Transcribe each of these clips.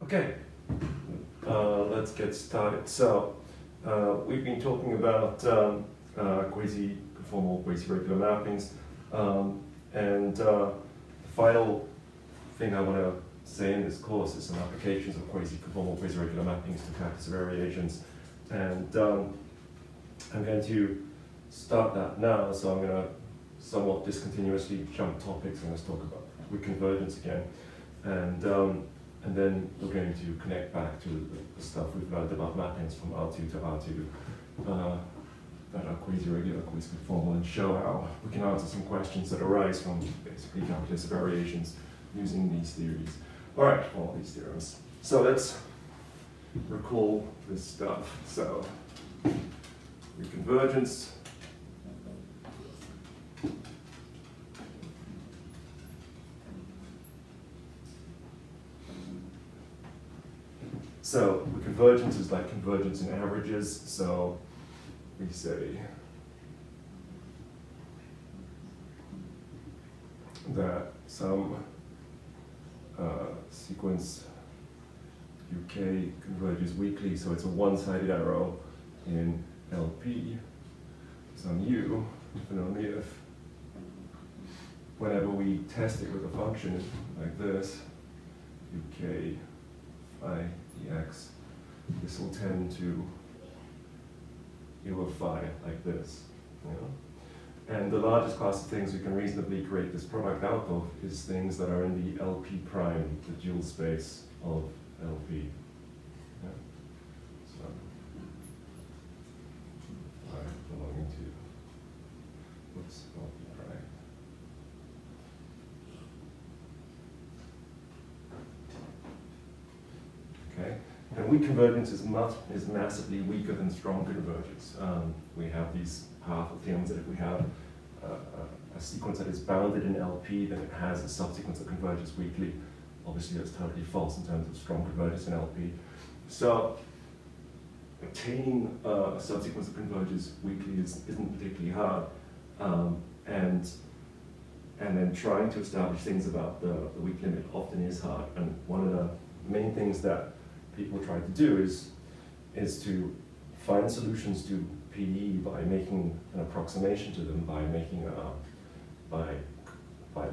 Okay, let's get started. So, we've been talking about quasi-conformal, quasi-regular mappings, and the final thing I want to say in this course is some applications of quasi-conformal, quasi-regular mappings to compactness of variations. And I'm going to start that now, so I'm going to somewhat discontinuously jump topics and let's talk about convergence again. And then we're going to connect back to the stuff we've learned about mappings from R2 to R2 that are quasi-regular, quasi-conformal, and show how we can answer some questions that arise from basically calculus of variations using these theories. All right, all these theorems. So let's recall this stuff. So convergence. So the convergence is like convergence in averages. So we say that some sequence UK converges weakly, so it's a one-sided arrow in LP, some U, and only if whenever we test it with a function like this, UK phi dx, this will tend to U of phi like this. You know? And the largest class of things we can reasonably create this product out of is things that are in the LP prime, the dual space of LP. Yeah. So, phi belonging to, whoops, LP prime. Okay, and weak convergence is massively weaker than strong convergence. We have these powerful theorems that if we have a sequence that is bounded in LP, then it has a subsequence that converges weakly. Obviously, that's totally false in terms of strong convergence in LP. So, obtaining a subsequence that converges weakly isn't particularly hard, and then trying to establish things about the weak limit often is hard. And one of the main things that people try to do is to find solutions to PDE by making an approximation to them, by making by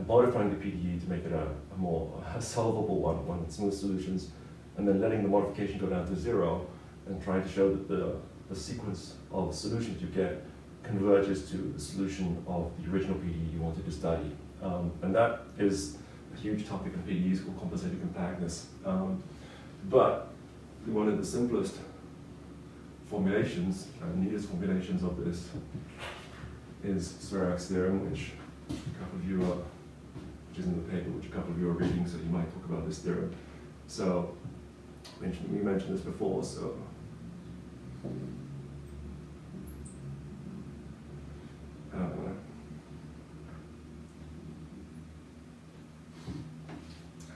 modifying the PDE to make it a more solvable one with smooth solutions, and then letting the modification go down to zero, and trying to show that the sequence of solutions you get converges to the solution of the original PDE you wanted to study. And that is a huge topic in PDEs called compensated compactness. But one of the simplest formulations, neatest formulations of this is Spherox Theorem, which a couple of you are, which is in the paper, which a couple of you are reading, so you might talk about this theorem. So, we mentioned this before, so.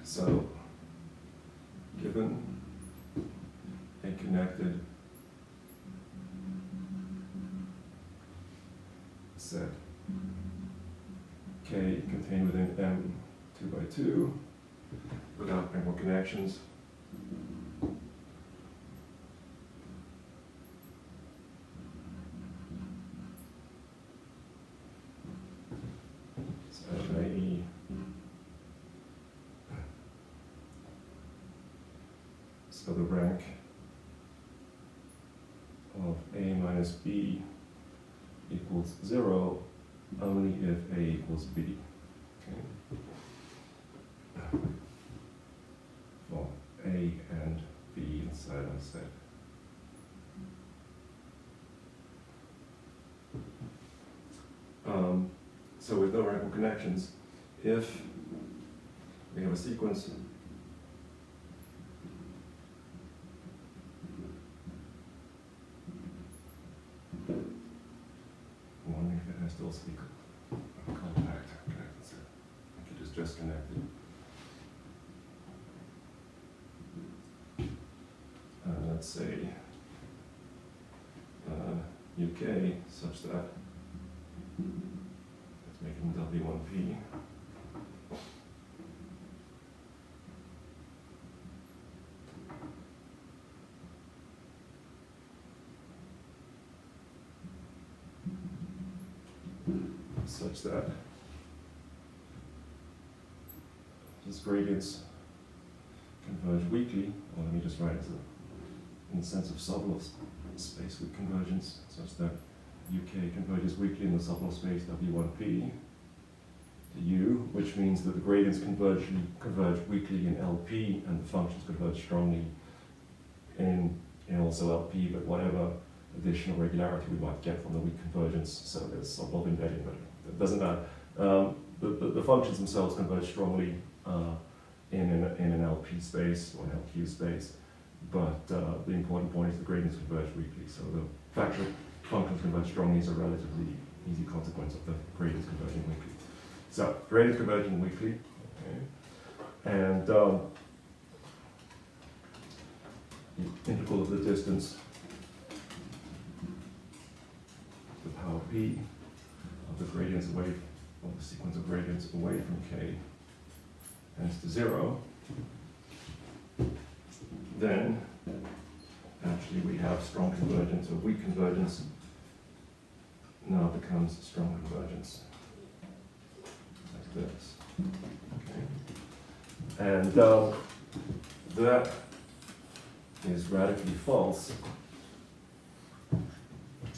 So, given a connected set K contained within M 2 by 2 without any more connections, i.e. so the rank of A minus B equals 0 only if A equals B. Okay. For A and B inside our set. So with no radical connections, if we have a sequence wondering if it has to also be compact connected set. I think it is just connected. Let's say UK such that let's make it W1P. such that these gradients converge weakly, or let me just write it in the sense of subloop space with convergence, such that UK converges weakly in the subloop space W1P to U, which means that the gradients converge weakly in LP, and the functions converge strongly in also LP, but whatever additional regularity we might get from the weak convergence, so there's some of embedding, but it doesn't matter. The functions themselves converge strongly in an LP space or an LQ space, but the important point is the gradients converge weakly. So the fact that functions converge strongly is a relatively easy consequence of the gradients converging weakly. So gradients converging weakly, okay. And the integral of the distance, the power p of the gradients away, of the sequence of gradients away from k tends to 0, then actually we have strong convergence, or weak convergence now becomes strong convergence, like this. Okay. And that is radically false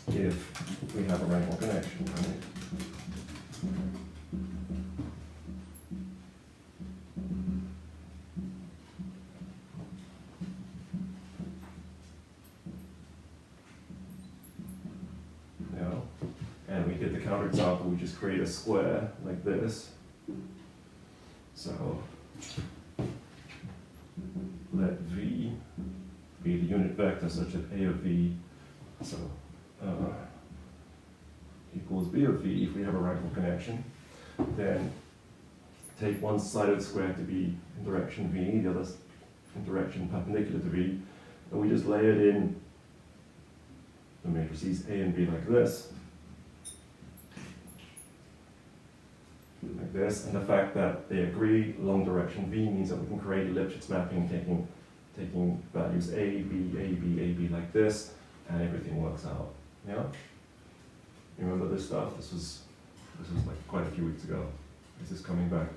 if we have a rank one connection, right? And we did the counterexample, we just create a square like this. So let V be the unit vector such that A of V, so equals B of V if we have a right-hand connection. Then take one side of the square to be in direction V, the other in direction perpendicular to V, and we just lay it in the matrices A and B like this. Like this, and the fact that they agree along direction V means that we can create a Lipschitz mapping taking values A, B, A, B, A, B like this, and everything works out. Yeah? You remember this stuff? This was like quite a few weeks ago. Is this coming back?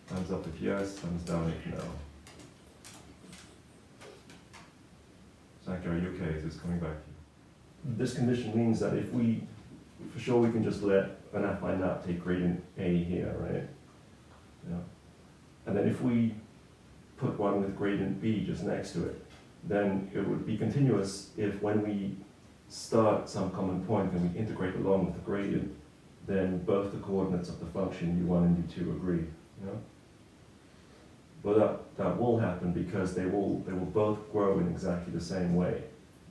Thumbs up if yes, thumbs down if no. Zach, are you okay? Is this coming back? This condition means that if we, for sure we can just let an affine map take gradient A here, right? Yeah. And then if we put one with gradient B just next to it, then it would be continuous if when we start some common point and we integrate along with the gradient, then both the coordinates of the function u1 and u2 agree. Yeah? But that will happen because they will both grow in exactly the same way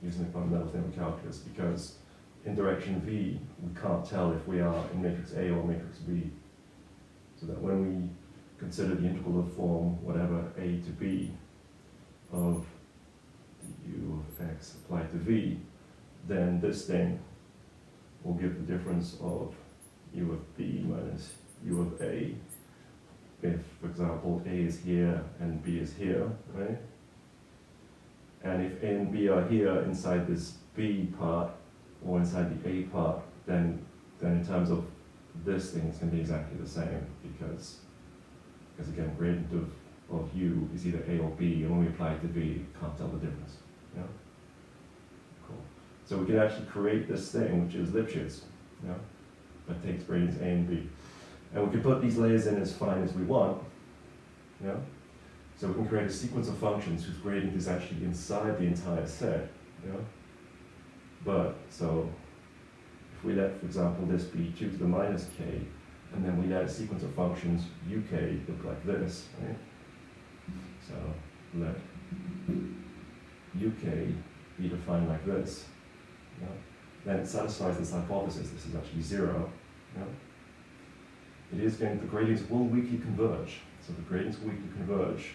using the fundamental theorem of calculus, because in direction V, we can't tell if we are in matrix A or matrix B. So that when we consider the integral of form, whatever A to B of u of x applied to V, then this thing will give the difference of u of B minus u of A. If, for example, A is here and B is here, right? And if A and B are here inside this B part, or inside the A part, then in terms of this thing, it's going to be exactly the same, because again, gradient of U is either A or B, and when we apply it to V, can't tell the difference. Yeah? Cool. So we can actually create this thing, which is Lipschitz, yeah? That takes gradients A and B. And we can put these layers in as fine as we want, yeah? So we can create a sequence of functions whose gradient is actually inside the entire set, yeah? But, so, if we let, for example, this be 2 to the minus k, and then we let a sequence of functions uk look like this, right? So, let uk be defined like this, yeah? Then it satisfies this hypothesis, this is actually 0, yeah? It is going, the gradients will weakly converge, so the gradients will weakly converge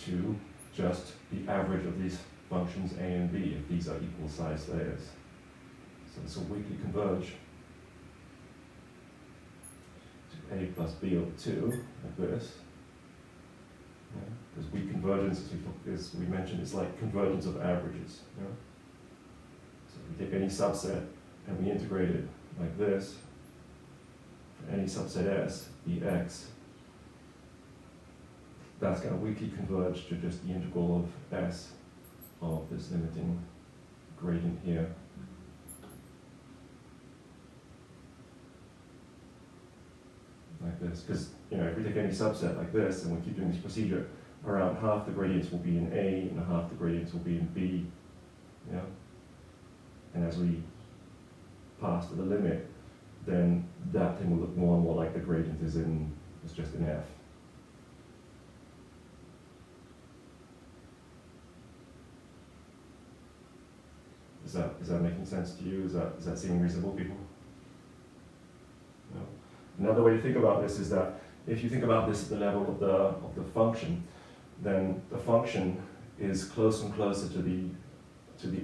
to just the average of these functions A and B if these are equal sized layers. So this will weakly converge to A plus B over 2, like this. Yeah? Because weak convergence, as we mentioned, is like convergence of averages. Yeah? So we take any subset and we integrate it like this, for any subset S, Ex, that's going to weakly converge to just the integral of S of this limiting gradient here. Like this, because if we take any subset like this and we keep doing this procedure, around half the gradients will be in A and half the gradients will be in B. Yeah? And as we pass to the limit, then that thing will look more and more like the gradient is just in F. Is that making sense to you? Is that seeming reasonable, people? No? Another way to think about this is that if you think about this at the level of the function, then the function is closer and closer to the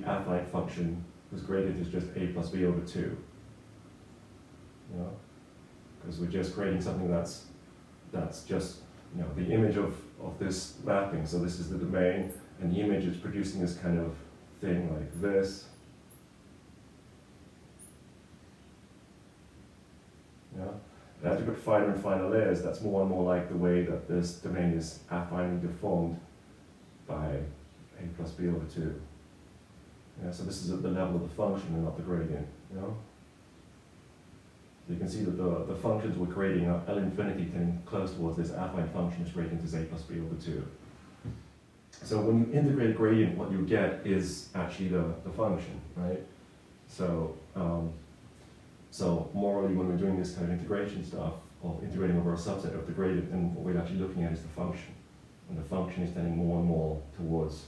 affine function whose gradient is just a plus b over 2. Because we're just creating something that's just the image of this mapping. So this is the domain, and the image is producing this kind of thing like this. And as you get finer and finer layers, that's more and more like the way that this domain is affinely deformed by a plus b over 2. So this is at the level of the function and not the gradient. So you can see that the functions we're creating are L infinity tending close towards this affine function whose gradient is a plus b over 2. So when you integrate a gradient, what you get is actually the function, right? So morally, when we're doing this kind of integration stuff, of integrating over a subset of the gradient, then what we're actually looking at is the function. And the function is tending more and more towards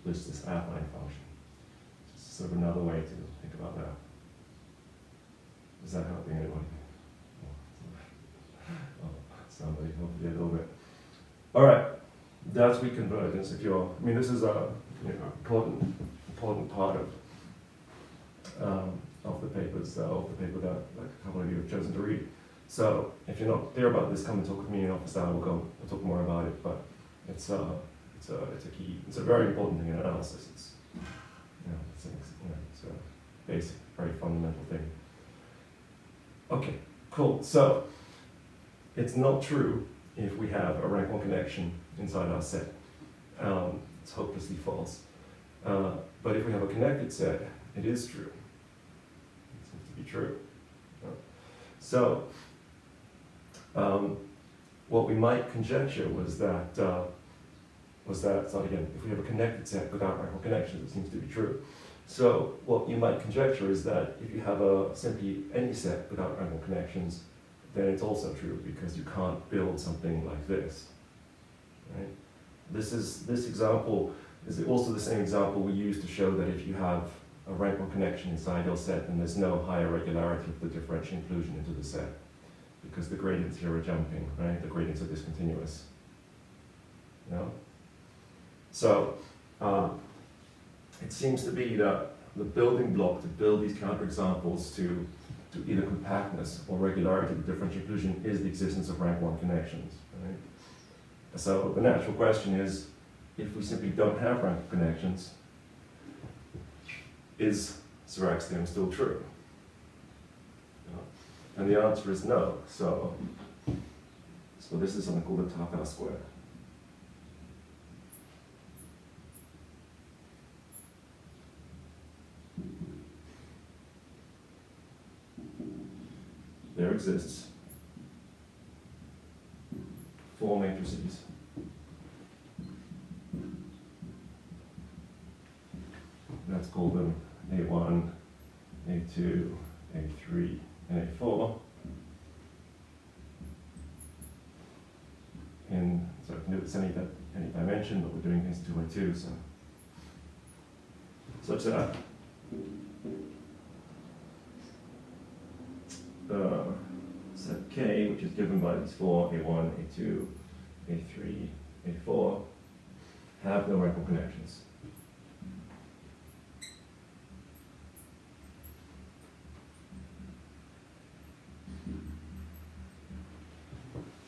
this affine function. It's sort of another way to think about that. Is that helping anybody? Oh, somebody, hopefully a little bit. All right, that's weak convergence. This is a important part of the papers, of the paper that a couple of you have chosen to read. So if you're not clear about this, come and talk with me in office hour. We'll talk more about it. But it's a very important thing in analysis. It's a basic, very fundamental thing. Okay, cool. So it's not true if we have a rank 1 connection inside our set. It's hopelessly false. But if we have a connected set, it is true. It seems to be true. So what we might conjecture was that, so again, if we have a connected set without rank 1 connections, it seems to be true. So what you might conjecture is that if you have simply any set without rank 1 connections, then it's also true because you can't build something like this. Right? This example is also the same example we use to show that if you have a rank 1 connection inside your set, then there's no higher regularity of the differential inclusion into the set because the gradients here are jumping, right? The gradients are discontinuous. So it seems to be that the building block to build these counterexamples to either compactness or regularity of the differential inclusion is the existence of rank 1 connections. Right? So the natural question is, if we simply don't have rank 1 connections, is Sverak theorem still true? And the answer is no. So this is something called the Tartar square. There exists 4 matrices let's call them A1, A2, A3, and A4 so I can do this any dimension, but we're doing things 2 by 2, so such that set K, which is given by these 4, A1, A2, A3, A4, have no rank 1 connections.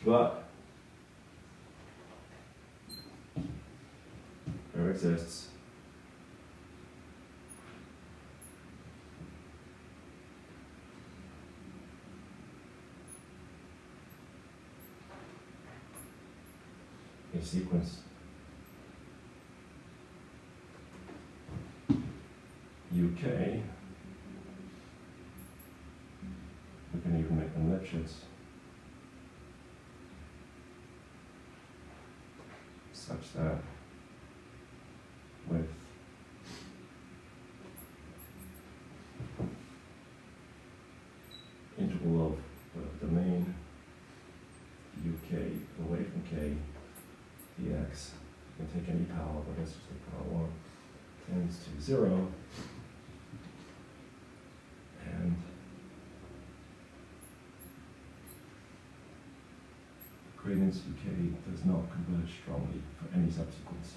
But there exists a sequence UK, we can even make them Lipschitz, such that with integral of the domain UK away from K dx, you can take any power, but let's just take power 1, tends to 0, and gradients UK does not converge strongly for any subsequence.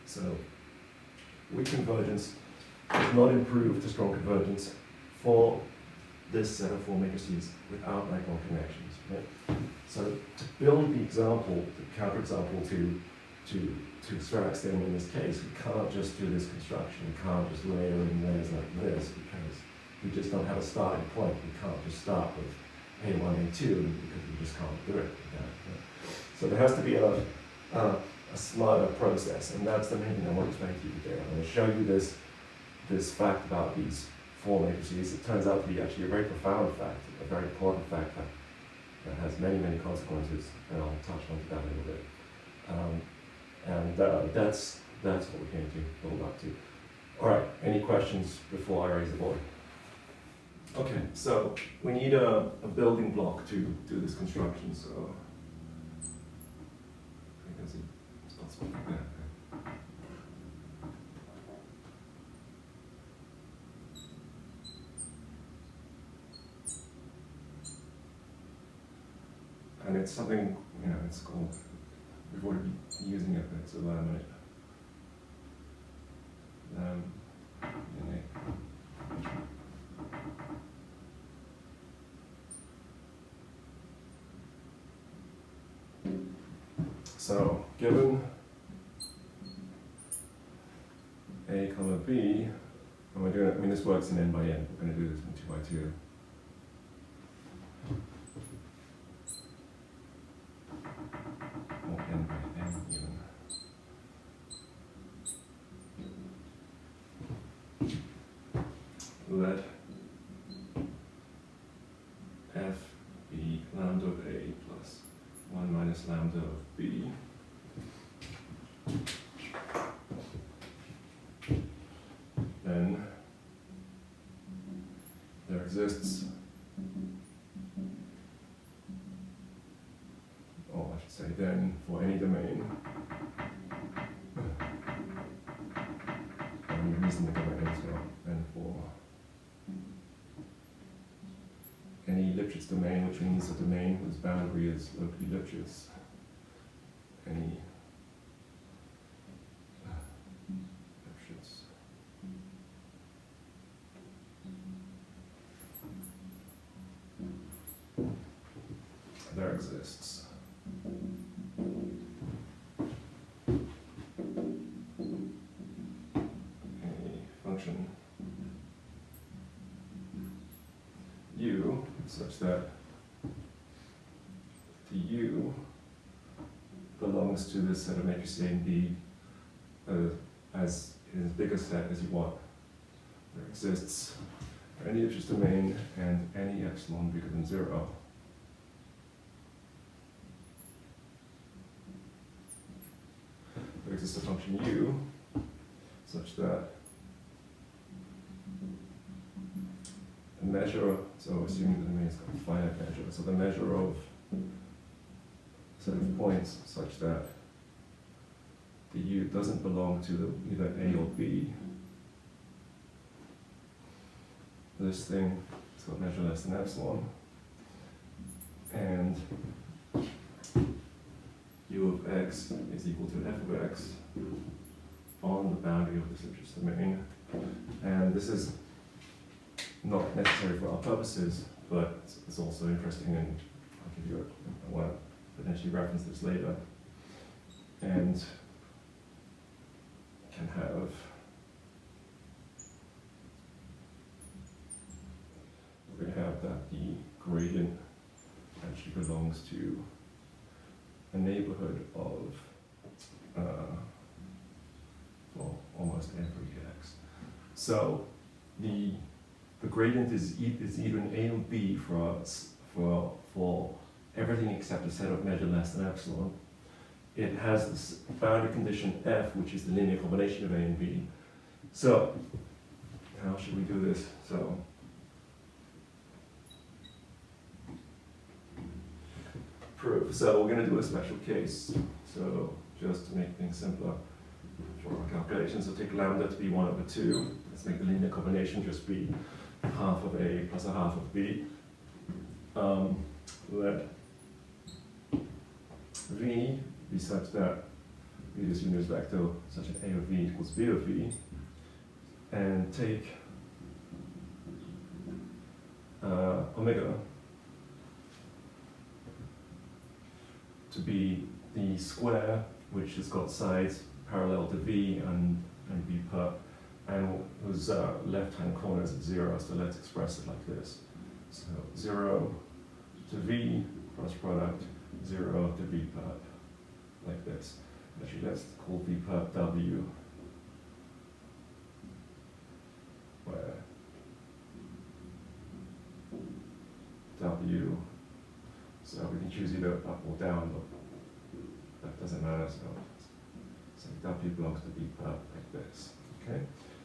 So, weak convergence does not improve to strong convergence for this set of 4 matrices without Lagrange connections. Right? So, to build the example, the counterexample to Spherox Theorem in this case, we can't just do this construction. We can't just layer in layers like this because we just don't have a starting point. We can't just start with A1, A2 because we just can't do it. Right? So there has to be a smarter process, and that's the main thing I want to explain to you today. I'm going to show you this fact about these 4 matrices. It turns out to be actually a very profound fact, a very important fact that has many, many consequences, and I'll touch on that a little bit. That's what we're going to build up to. All right, any questions before I raise the board? Okay, so we need a building block to do this construction, so I can see it's not something like that. And it's something, it's called, we've already been using it, but it's a laminate. Laminate. So, given A comma B, and we're doing it, this works in n by n, we're going to do this in 2 by 2. Or n by n even. Let f be lambda of A plus 1 minus lambda of B. Then there exists, or I should say then, for any domain, any reasonable domain as well, and for any Lipschitz domain, which means a domain whose boundary is locally Lipschitz, any Lipschitz there exists a function U such that the U belongs to this set of matrices A and B as big a set as you want. There exists for any Lipschitz domain and any epsilon bigger than 0. There exists a function U such that the measure, so assuming the domain is got a finite measure, so the measure of a set of points such that the U doesn't belong to either A or B. This thing is got measure less than epsilon, and U of x is equal to f of x on the boundary of this interest domain. And this is not necessary for our purposes, but it's also interesting, and I'll give you I want to potentially reference this later. And can have we're going to have that the gradient actually belongs to a neighborhood of well, almost every x. So the gradient is either an A or B for us for everything except a set of measure less than epsilon. It has this boundary condition F, which is the linear combination of A and B. So how should we do this? So proof. So we're going to do a special case. So just to make things simpler for our calculations, so take lambda to be 1/2. Let's make the linear combination just be half of A plus a half of B. Let V be such that V is unit vector such that A of V equals B of V, and take omega to be the square which has got sides parallel to V and V perp, and whose left-hand corner is at 0, so let's express it like this. So 0 to V cross product, 0 to V perp, like this. Actually, let's call V perp W, where W, so we can choose either up or down, but that doesn't matter, so W belongs to V perp like this, okay?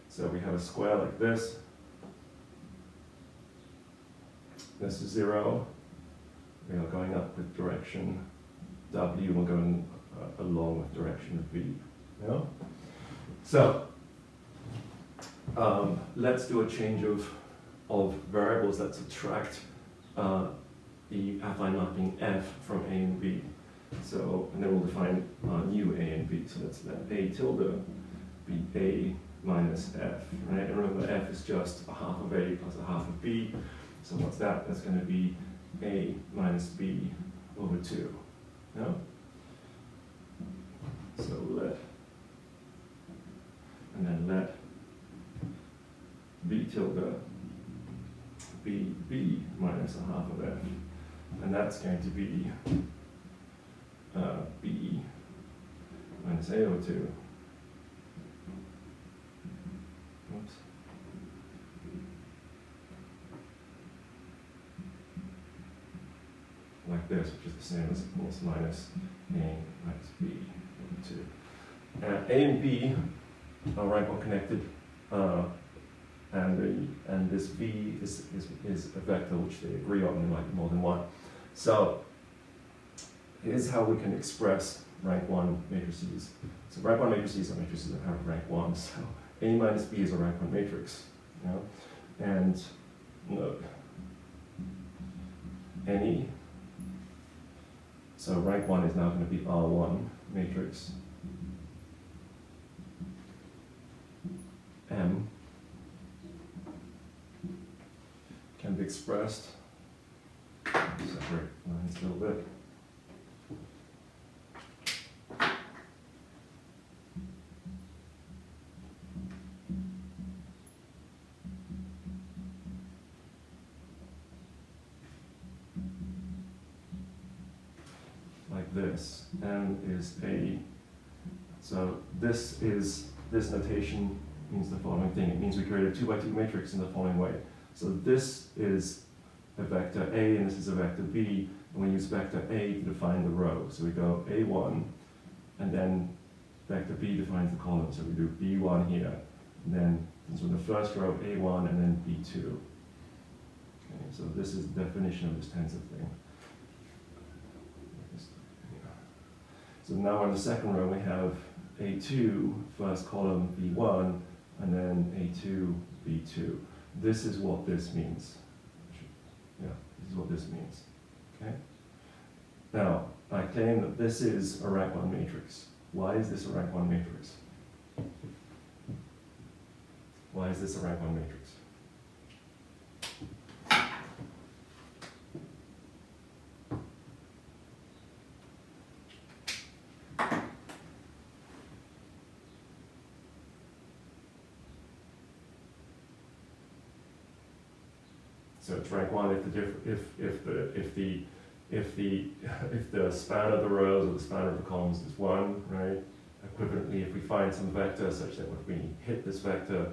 So we have a square like this. This is 0. We are going up with direction W, we're going along with direction V. Yeah? So let's do a change of variables. Let's subtract the affine mapping F from A and B. So, and then we'll define new A and B. So let's let A tilde be A minus F, right? And remember, F is just a half of A plus a half of B. So what's that? That's going to be A minus B over 2. Yeah? So let, and then let B tilde be B minus a half of F. And that's going to be B minus A over 2. Oops. Like this, which is the same as, of course, minus A minus B over 2. A and B are rank 1 connected, and this V is a vector which they agree on in like more than one. So here's how we can express rank 1 matrices. So rank 1 matrices are matrices that have rank 1. So A minus B is a rank 1 matrix. You know? And look, any, so rank 1 is now going to be R1 matrix. M can be expressed, separate lines a little bit. Like this. M is a, so this notation means the following thing. It means we create a 2 by 2 matrix in the following way. So this is a vector A and this is a vector B, and we use vector A to define the row. So we go A1, and then vector B defines the column. So we do B1 here, and then so the first row A1 and then B2. Okay, so this is the definition of this tensor thing. So now in the second row we have A2, first column B1, and then A2, B2. This is what this means. Yeah, this is what this means. Okay? Now, I claim that this is a rank 1 matrix. Why is this a rank 1 matrix? Why is this a rank 1 matrix? So it's rank 1 if the span of the rows or the span of the columns is 1, right? Equivalently, if we find some vector such that when we hit this vector,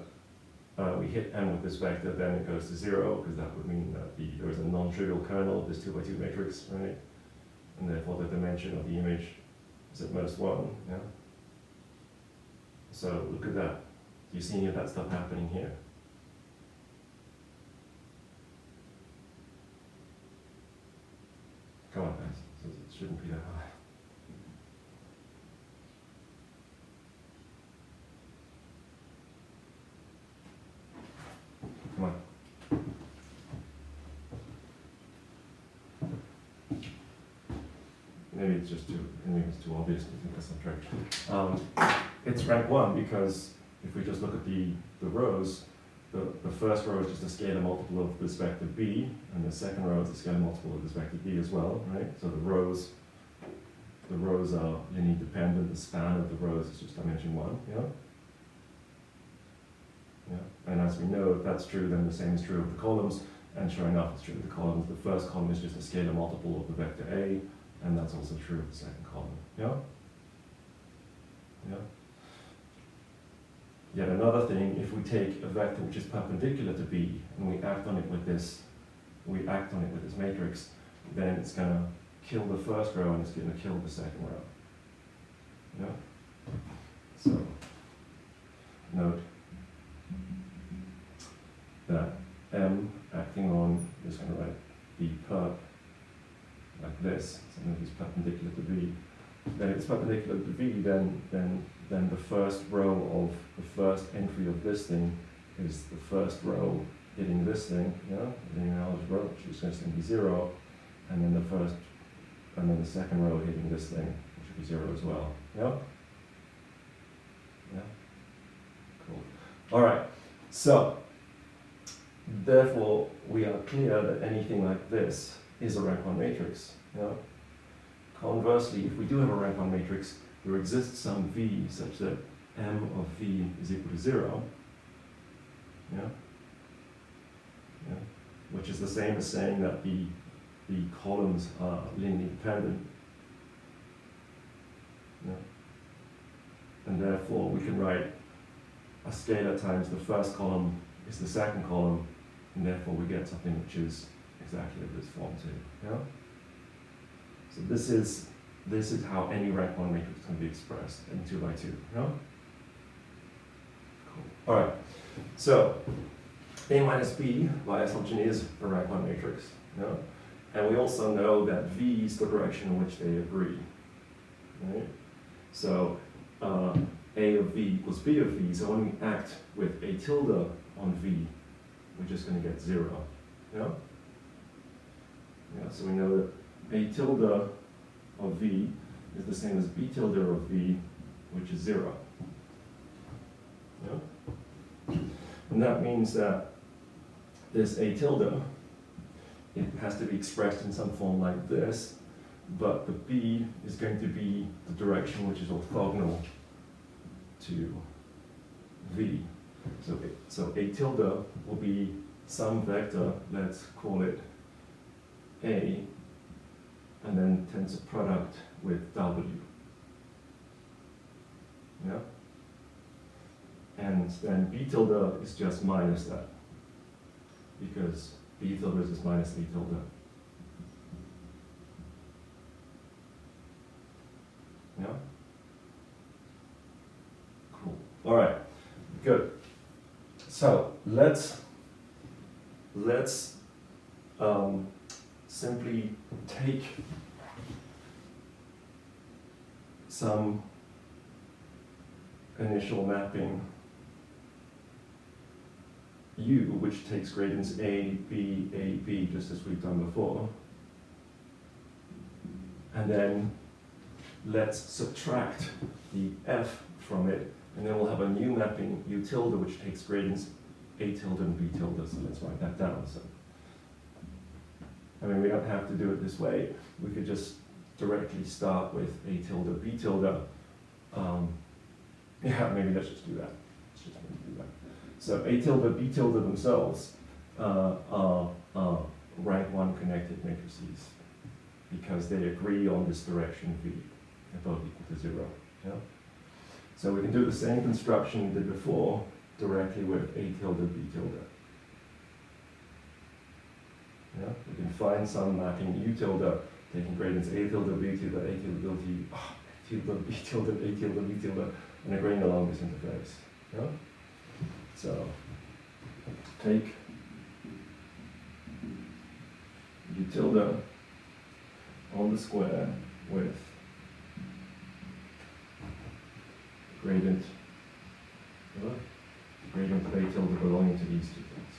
we hit n with this vector, then it goes to 0, because that would mean that there is a non-trivial kernel of this 2 by 2 matrix, right? And therefore the dimension of the image is at most 1, yeah? So look at that. Do you see any of that stuff happening here? Come on, guys. So it shouldn't be that high. Come on. Maybe it's too obvious to think that's not true. It's rank 1 because if we just look at the rows, the first row is just a scalar multiple of this vector b, and the second row is a scalar multiple of this vector b as well, right? So the rows are linearly dependent. The span of the rows is just dimension 1, yeah? Yeah. And as we know, if that's true, then the same is true of the columns. And sure enough, it's true of the columns. The first column is just a scalar multiple of the vector a, and that's also true of the second column. Yeah? Yeah. Yet another thing, if we take a vector which is perpendicular to b and we act on it with this matrix, then it's going to kill the first row and it's going to kill the second row. Yeah? So note that m acting on is going to write b perp like this, so it's perpendicular to b. Then it's perpendicular to b, then the first row of the first entry of this thing is the first row hitting this thing, yeah, hitting an algebra, which is going to be 0, and then the second row hitting this thing, which should be 0 as well. Yeah? Yeah? Cool. Alright, so therefore we are clear that anything like this is a rank 1 matrix. Yeah? Conversely, if we do have a rank 1 matrix, there exists some v such that m of v is equal to 0, yeah? Yeah? Which is the same as saying that the columns are linearly dependent. Yeah? And therefore we can write a scalar times the first column is the second column, and therefore we get something which is exactly of this form too. Yeah? So this is how any rank 1 matrix can be expressed in 2 by 2. Yeah? Cool. Alright, so A minus B by assumption is a rank 1 matrix. Yeah? And we also know that V is the direction in which they agree. Right? So A of V equals B of V, so when we act with A tilde on V, we're just going to get 0. Yeah? Yeah, so we know that A tilde of V is the same as B tilde of V, which is 0. Yeah? And that means that this A tilde, it has to be expressed in some form like this, but the B is going to be the direction which is orthogonal to V. So A tilde will be some vector, let's call it A, and then tensor product with W. Yeah? And then B tilde is just minus that, because B tilde is just minus A tilde. Yeah? Cool. All right, good. So let's simply take some initial mapping U, which takes gradients A, B, just as we've done before. And then let's subtract the F from it And then we'll have a new mapping U tilde, which takes gradients A tilde and B tilde, so let's write that down. So, I mean, we don't have to do it this way. We could just directly start with A tilde, B tilde. Yeah, maybe let's just do that. Let's just maybe do that. So A tilde, B tilde themselves are rank 1 connected matrices because they agree on this direction V, both equal to 0. Yeah? So we can do the same construction we did before directly with A tilde, B tilde. Yeah? We can find some mapping U tilde, taking gradients A tilde, B tilde, A tilde, B tilde, A tilde, B tilde, and agreeing along this interface. Yeah? So take U tilde on the square with gradient of A tilde belonging to these two things.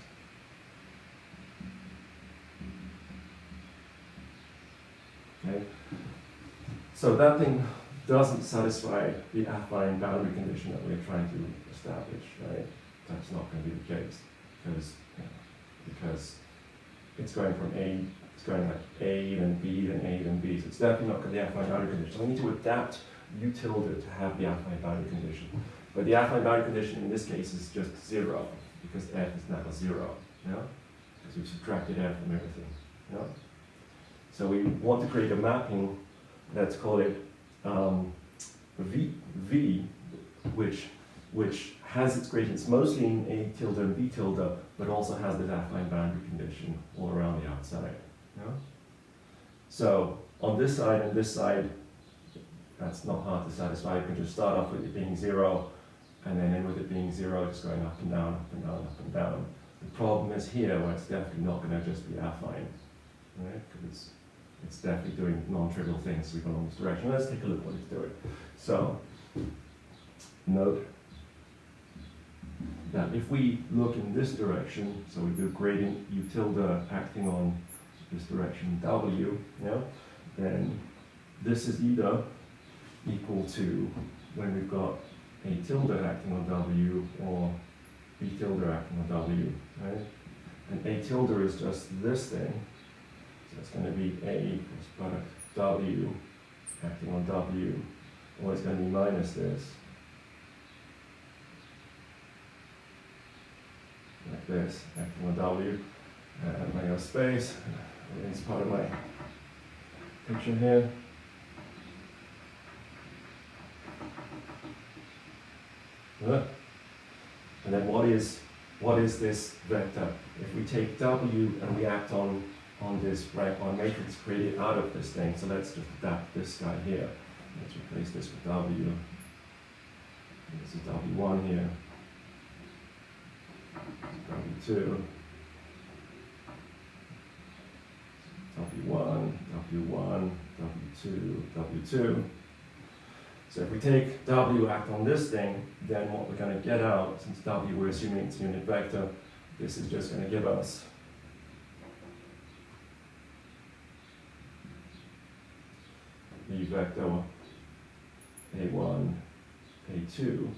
Okay? So that thing doesn't satisfy the affine boundary condition that we're trying to establish, right? That's not going to be the case because it's going from A, it's going like A, then B, then A, then B. So it's definitely not going to be the affine boundary condition. So we need to adapt U tilde to have the affine boundary condition. But the affine boundary condition in this case is just 0 because F is now 0. Yeah? Because we've subtracted F from everything. Yeah? So we want to create a mapping, let's call it V, which has its gradients mostly in A tilde and B tilde, but also has this affine boundary condition all around the outside. Yeah? So on this side and this side, that's not hard to satisfy. You can just start off with it being 0, and then end with it being 0, just going up and down, up and down, up and down. The problem is here, where it's definitely not going to just be affine, right? Because it's definitely doing non-trivial things we go in this direction. Let's take a look what it's doing. So, note that if we look in this direction, so we do gradient U tilde acting on this direction W, yeah, then this is either equal to when we've got A tilde acting on W or B tilde acting on W, right? And A tilde is just this thing, so it's going to be A plus product W acting on W, or it's going to be minus this, like this, acting on W. I'm running out of space. It's part of my picture here. And then what is this vector? If we take W and we act on this rank 1 matrix created out of this thing, so let's just adapt this guy here. Let's replace this with W. This is W1 here. W2. W1, W1, W2, W2. So if we take W act on this thing, then what we're going to get out, since W we're assuming it's a unit vector, this is just going to give us the vector A1, A2,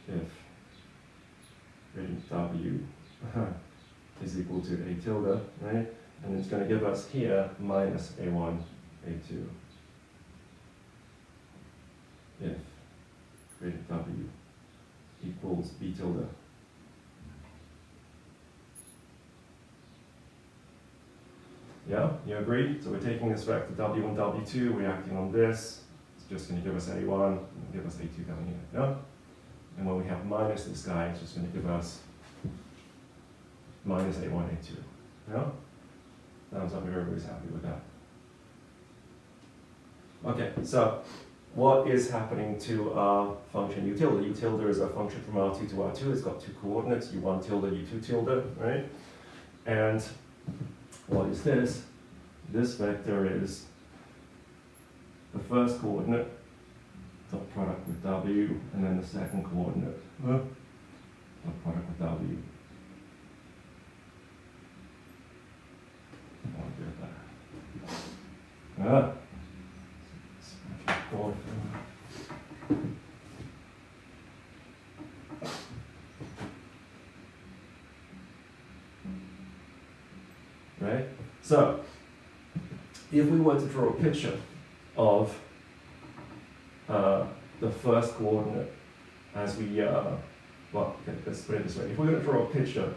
if gradient W is equal to A tilde, right? And it's going to give us here minus A1, A2. If gradient W equals B tilde. Yeah, you agree? So we're taking this vector W1, W2, we're acting on this. It's just going to give us A1, and give us A2 down here. Yeah? And when we have minus this guy, it's just going to give us minus A1, A2. Yeah? Sounds like everybody's happy with that. Okay, so what is happening to our function U tilde? U tilde is a function from R2 to R2. It's got two coordinates, U1 tilde, U2 tilde, right? And what is this? This vector is the first coordinate, dot product with W, and then the second coordinate, dot product with W. I want to do that. right? So, if we were to draw a picture of the first coordinate as we, well, okay, let's put it this way. If we're going to draw a picture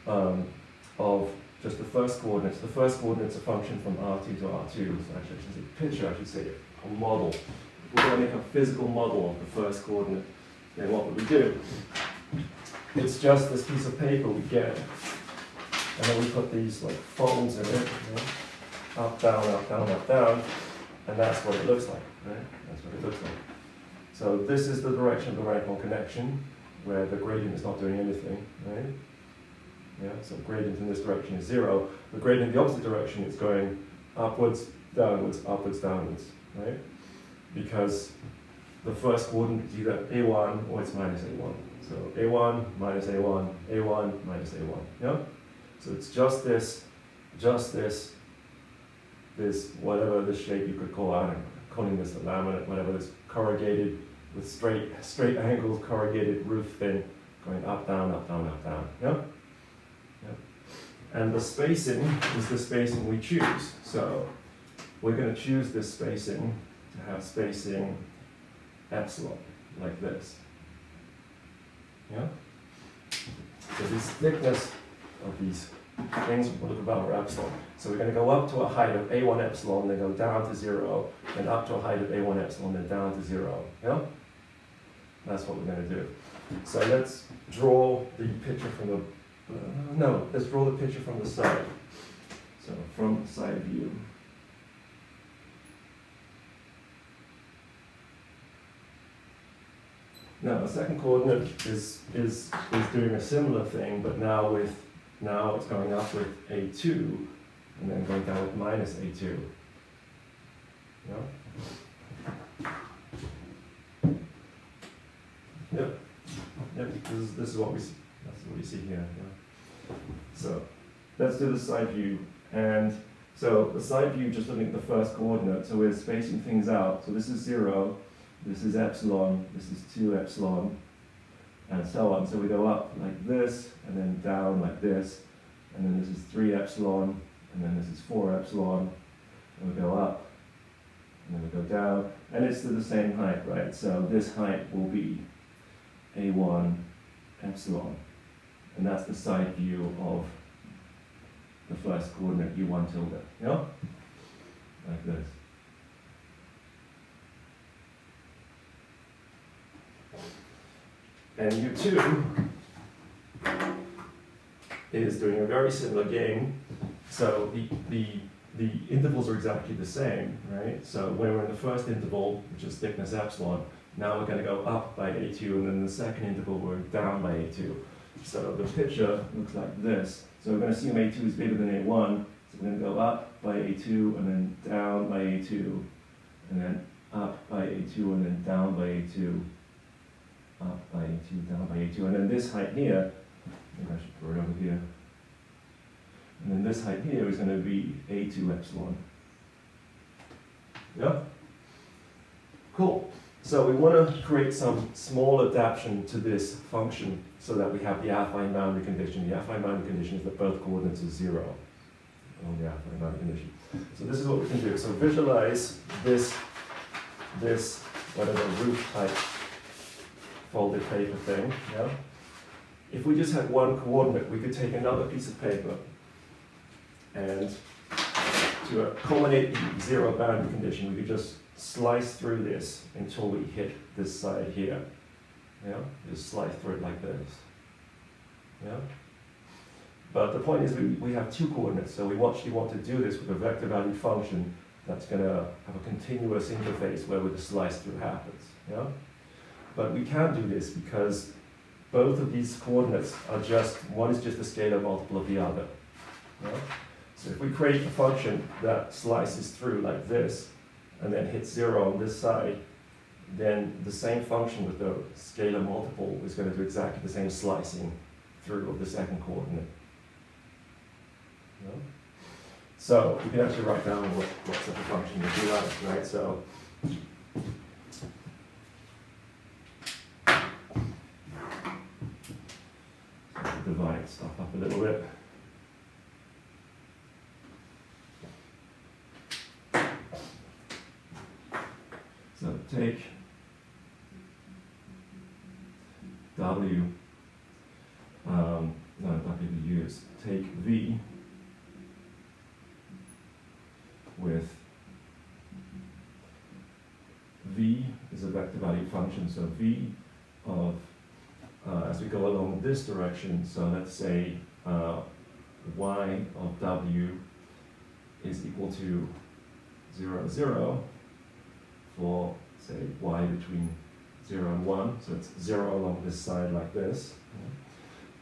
of just the first coordinate's a function from R2 to R2, so actually I should say picture, I should say a model. If we're going to make a physical model of the first coordinate, then what would we do? It's just this piece of paper we get, and then we put these like folds in it, you know? Up, down, up, down, up, down, and that's what it looks like, right? That's what it looks like. So this is the direction of the right-hand connection, where the gradient is not doing anything, right? Yeah, so gradient in this direction is 0. The gradient in the opposite direction is going upwards, downwards, right? Because the first coordinate is either A1 or it's minus A1. So A1 minus A1, A1 minus A1, yeah? So it's just this, whatever the shape you could call, I'm calling this a laminate, whatever this corrugated, with straight angles, corrugated roof thing, going up, down, yeah? And the spacing is the spacing we choose. So we're going to choose this spacing to have spacing epsilon, like this. Yeah? So this thickness of these things we'll look about are epsilon. So we're going to go up to a height of A1 epsilon, then go down to 0, then up to a height of A1 epsilon, then down to 0. Yeah? That's what we're going to do. So let's draw the picture from the let's draw the picture from the side. So from side view. Now the second coordinate is doing a similar thing, but now it's going up with A2 and then going down with minus A2. Yeah? Yep. This is what we see. That's what we see here. Yeah. So let's do the side view. And so the side view, just looking at the first coordinate, so we're spacing things out. So this is 0, this is epsilon, this is 2 epsilon, and so on. So we go up like this, and then down like this, and then this is 3 epsilon, and then this is 4 epsilon, and we go up, and then we go down, and it's to the same height, right? So this height will be A1 epsilon. And that's the side view of the first coordinate, U1 tilde, yeah? Like this. And U2 is doing a very similar game. So the intervals are exactly the same, right? So when we're in the first interval, which is thickness epsilon, now we're going to go up by A2, and then the second interval we're down by A2. So the picture looks like this. So we're going to assume A2 is bigger than A1, so we're going to go up by A2, and then down by A2, and then up by A2, and then down by A2, up by A2, down by A2, and then this height here, maybe I should draw it over here, and then this height here is going to be A2 epsilon. Yeah? Cool. So we want to create some small adaptation to this function so that we have the affine boundary condition. The affine boundary condition is that both coordinates are 0 on the affine boundary condition. So this is what we can do. So visualize this whatever roof type folded paper thing. Yeah? If we just had one coordinate, we could take another piece of paper and to accommodate the 0 boundary condition, we could just slice through this until we hit this side here. Yeah, just slice through it like this. Yeah. But the point is we have 2 coordinates, so we actually want to do this with a vector valued function that's going to have a continuous interface where the slice through happens. Yeah. But we can't do this because both of these coordinates are one is just a scalar multiple of the other. Yeah? So if we create a function that slices through like this, and then hits 0 on this side, then the same function with the scalar multiple is going to do exactly the same slicing through of the second coordinate. Yeah? So you can actually write down what such a function would be like, right? So divide stuff up a little bit. take W, take V with V is a vector value function, so V of, as we go along this direction, so let's say Y of W is equal to 0, 0 for, say, Y between 0 and 1, so it's 0 along this side like this.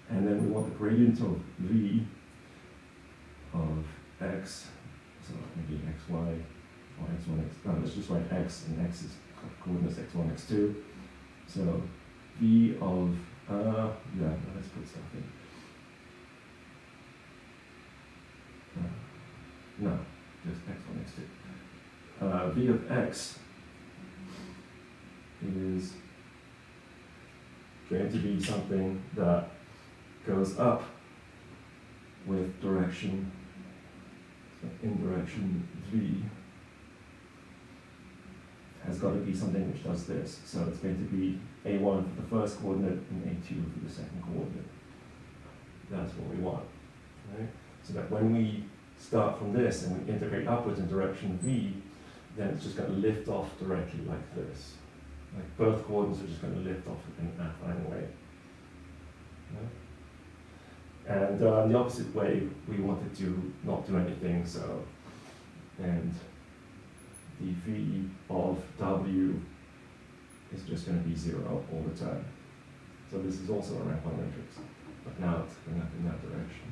And then we want the gradient of V of X, so maybe XY or X1, X, no, let's just write X, and X is coordinates X1, X2. So V of, let's put something. No, just X1, X2. V of X is going to be something that goes up with direction, so in direction V, has got to be something which does this. So it's going to be A1 for the first coordinate and A2 for the second coordinate. That's what we want, right? So that when we start from this and we integrate upwards in direction V, then it's just going to lift off directly like this. Like both coordinates are just going to lift off in an affine way. Yeah? And the opposite way, we wanted to not do anything, so, and the V of W is just going to be 0 all the time. So this is also a rank 1 matrix, but now it's going up in that direction.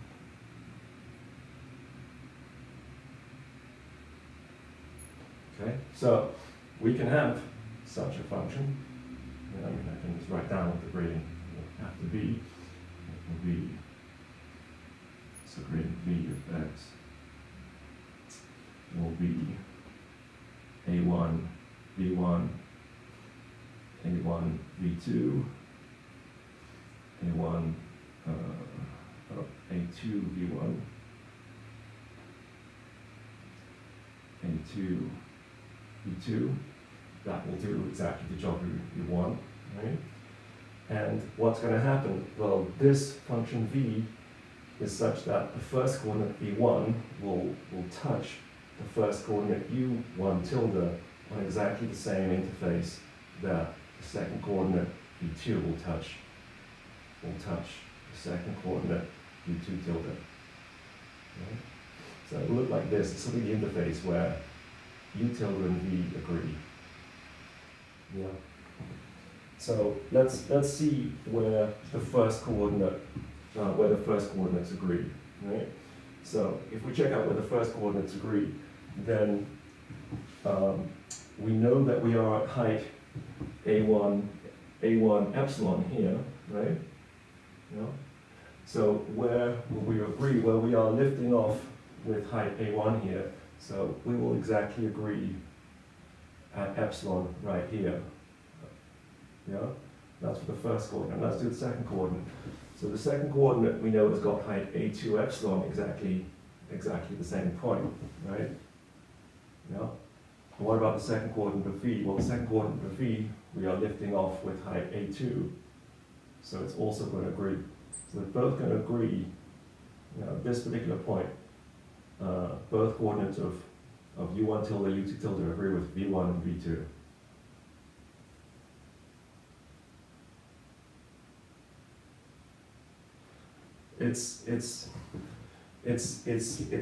Okay, so we can have such a function. I mean, I can just write down what the gradient will have to be. It will be, so gradient V of X will be A1, V1, A1, V2, A1, A2, V1, A2, V2. That will do exactly the job we want, right? And what's going to happen? Well, this function V is such that the first coordinate V1 will touch the first coordinate U1 tilde on exactly the same interface that the second coordinate V2 will touch the second coordinate V2 tilde. Right? So it will look like this. It's sort of the interface where U tilde and V agree. Yeah. So let's see where the first coordinates agree, right? So if we check out where the first coordinates agree, then we know that we are at height A1 epsilon here, right? Yeah. So where will we agree? Well, we are lifting off with height A1 here, so we will exactly agree at epsilon right here. Yeah, that's for the first coordinate. Let's do the second coordinate. So the second coordinate we know has got height A2 epsilon, exactly the same point, right? Yeah. And what about the second coordinate of V? Well, the second coordinate of V we are lifting off with height A2, so it's also going to agree. So they're both going to agree. You know, at this particular point, both coordinates of U1 tilde, U2 tilde agree with V1 and V2. It's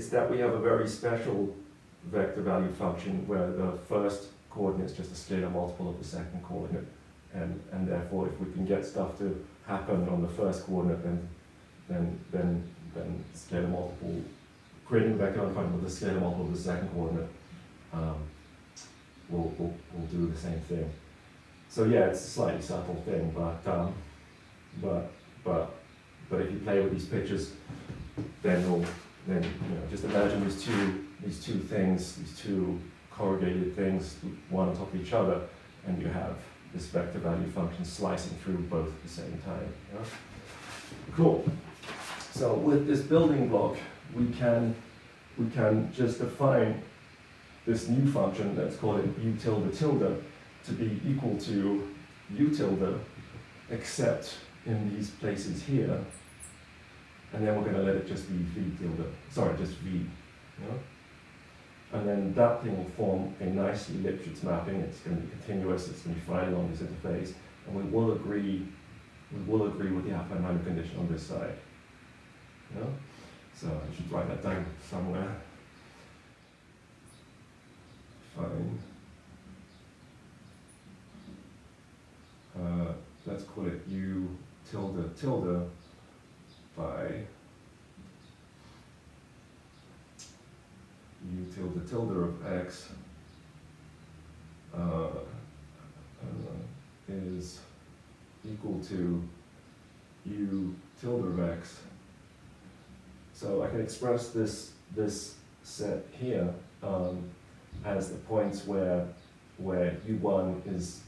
that we have a very special vector value function where the first coordinate is just a scalar multiple of the second coordinate, and therefore if we can get stuff to happen on the first coordinate, then scalar multiple, creating a vector value function with the scalar multiple of the second coordinate will do the same thing. So yeah, it's a slightly subtle thing, but if you play with these pictures, then you know, just imagine these two things, these two corrugated things, one on top of each other, and you have this vector value function slicing through both at the same time. Yeah? Cool. So with this building block, we can just define this new function, let's call it U tilde tilde, to be equal to u tilde, except in these places here, and then we're going to let it just be v tilde, sorry, just v, you know? And then that thing will form a nicely Lipschitz mapping. It's going to be continuous, it's going to be fine along this interface, and we will agree with the affine Lyman condition on this side. You know? So I should write that down somewhere. Fine. Let's call it u tilde tilde by u tilde tilde of x is equal to u tilde of x. So I can express this set here as the points where u1 is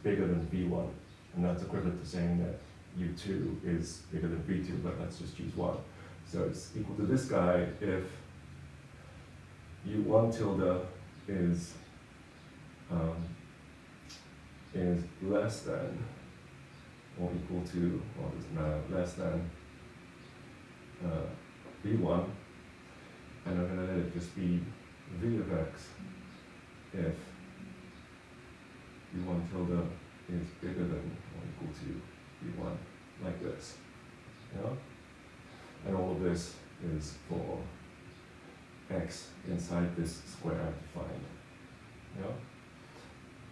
bigger than v1, and that's equivalent to saying that u2 is bigger than v2, but let's just choose 1. So it's equal to this guy if u1 tilde is less than or equal to, or doesn't matter, less than v1, and I'm going to let it just be v of x if u1 tilde is bigger than or equal to v1, like this. You know? And all of this is for x inside this square I've defined. You know?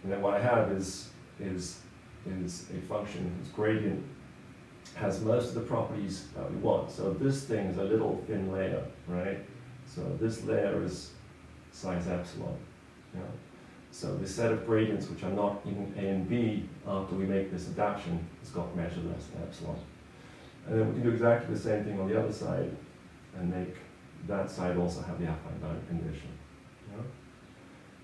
And then what I have is a function whose gradient has most of the properties that we want. So this thing is a little thin layer, right? So this layer is size epsilon. You know? So this set of gradients which are not in A and B after we make this adaptation has got measure less than epsilon. And then we can do exactly the same thing on the other side and make that side also have the affine boundary condition. You know?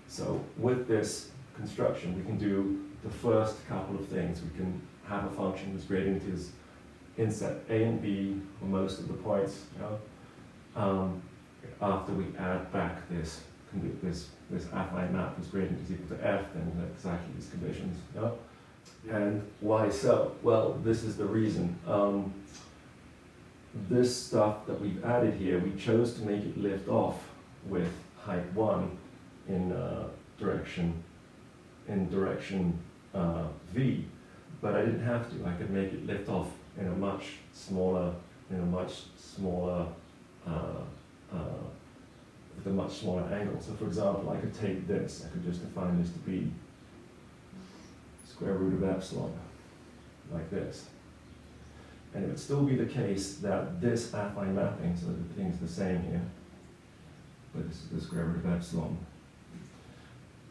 So with this construction we can do the first couple of things. We can have a function whose gradient is in set A and B for most of the points, you know? After we add back this affine map whose gradient is equal to f, then we have exactly these conditions. You know? And why so? Well, this is the reason. This stuff that we've added here, we chose to make it lift off with height 1 in direction v, but I didn't have to. I could make it lift off in a much smaller, with a much smaller angle. So for example, I could take this, I could just define this to be square root of epsilon, like this. And it would still be the case that this affine mapping, so everything's the same here, but this is the square root of epsilon.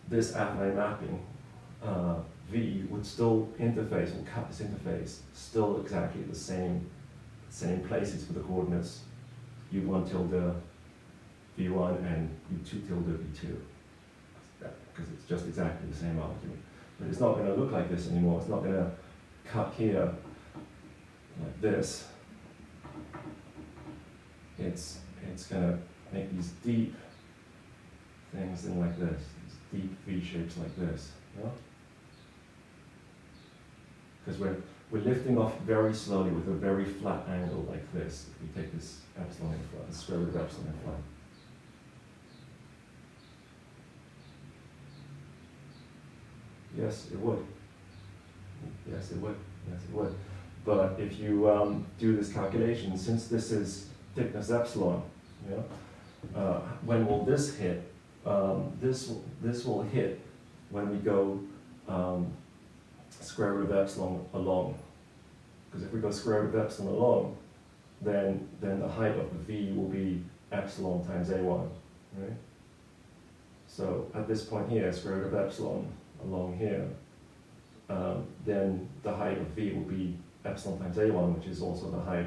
This affine mapping, V, would still interface, will cut this interface, still exactly the same places for the coordinates u1 tilde v1 and u2 tilde v2, because it's just exactly the same argument. But it's not going to look like this anymore. It's not going to cut here like this. It's going to make these deep things in like this, these deep V shapes like this. You know? Because we're lifting off very slowly with a very flat angle like this. If we take this epsilon in front, the square root of epsilon in front. Yes, it would. Yes, it would. Yes, it would. But if you do this calculation, since this is thickness epsilon, you know, when will this hit? This will hit when we go square root of epsilon along. Because if we go square root of epsilon along, then the height of the V will be epsilon times A1, right? So at this point here, square root of epsilon along here, then the height of V will be epsilon times A1, which is also the height.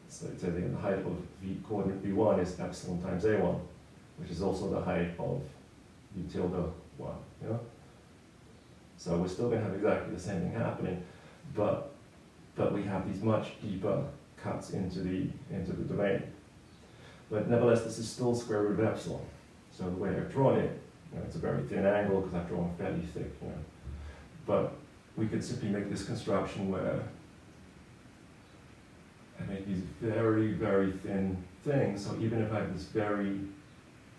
So the height of V coordinate V1 is epsilon times A1, which is also the height of U tilde 1. You know? So we're still going to have exactly the same thing happening, but we have these much deeper cuts into the domain. But nevertheless, this is still square root of epsilon. So the way I've drawn it You know, it's a very thin angle because I've drawn fairly thick, you know. But we could simply make this construction where I make these very, very thin things. So even if I have this very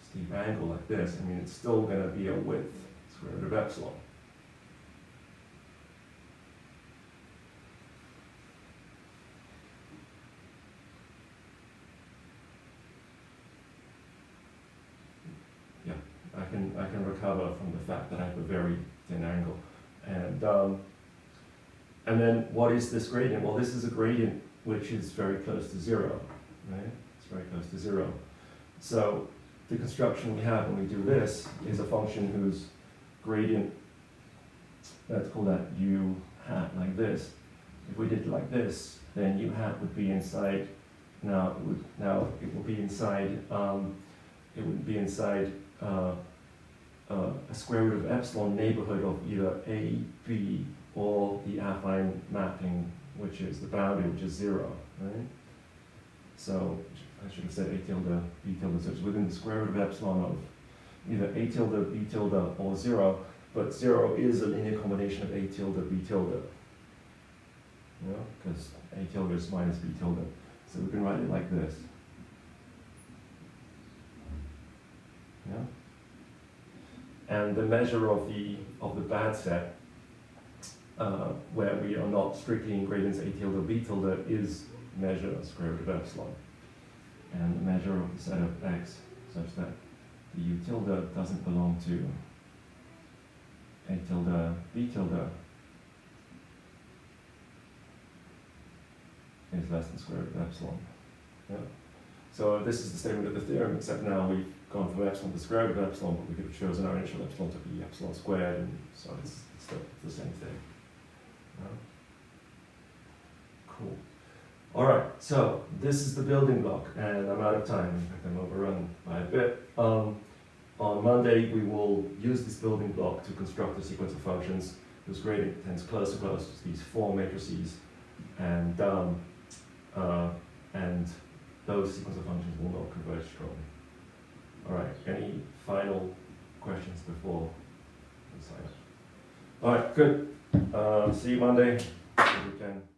steep angle like this, I mean, it's still going to be a width, square root of epsilon. I can recover from the fact that I have a very thin angle. And then what is this gradient? Well, this is a gradient which is very close to zero, right? It's very close to zero. So the construction we have when we do this is a function whose gradient, let's call that u hat like this. If we did it like this, then u hat would be inside, now it would be inside, it would be inside a square root of epsilon neighborhood of either a, b, or the affine mapping, which is the boundary, which is zero, right? So I should have said a tilde, b tilde, so it's within the square root of epsilon of either a tilde, b tilde, or zero, but zero is a linear combination of a tilde, b tilde, you know, because a tilde is minus b tilde. So we can write it like this. Yeah? And the measure of the bad set, where we are not strictly in gradients a tilde, b tilde, is measure square root of epsilon. And the measure of the set of x such that the u tilde doesn't belong to a tilde, b tilde is less than square root of epsilon. Yeah. So this is the statement of the theorem, except now we've gone from epsilon to square root of epsilon, but we could have chosen our initial epsilon to be epsilon squared, and so it's still the same thing. Cool. All right, so this is the building block, and I'm out of time. In fact, I'm overrun by a bit. On Monday, we will use this building block to construct a sequence of functions whose gradient tends close to these four matrices, and those sequence of functions will not converge strongly. All right, any final questions before we sign up? All right, good. See you Monday. Good weekend.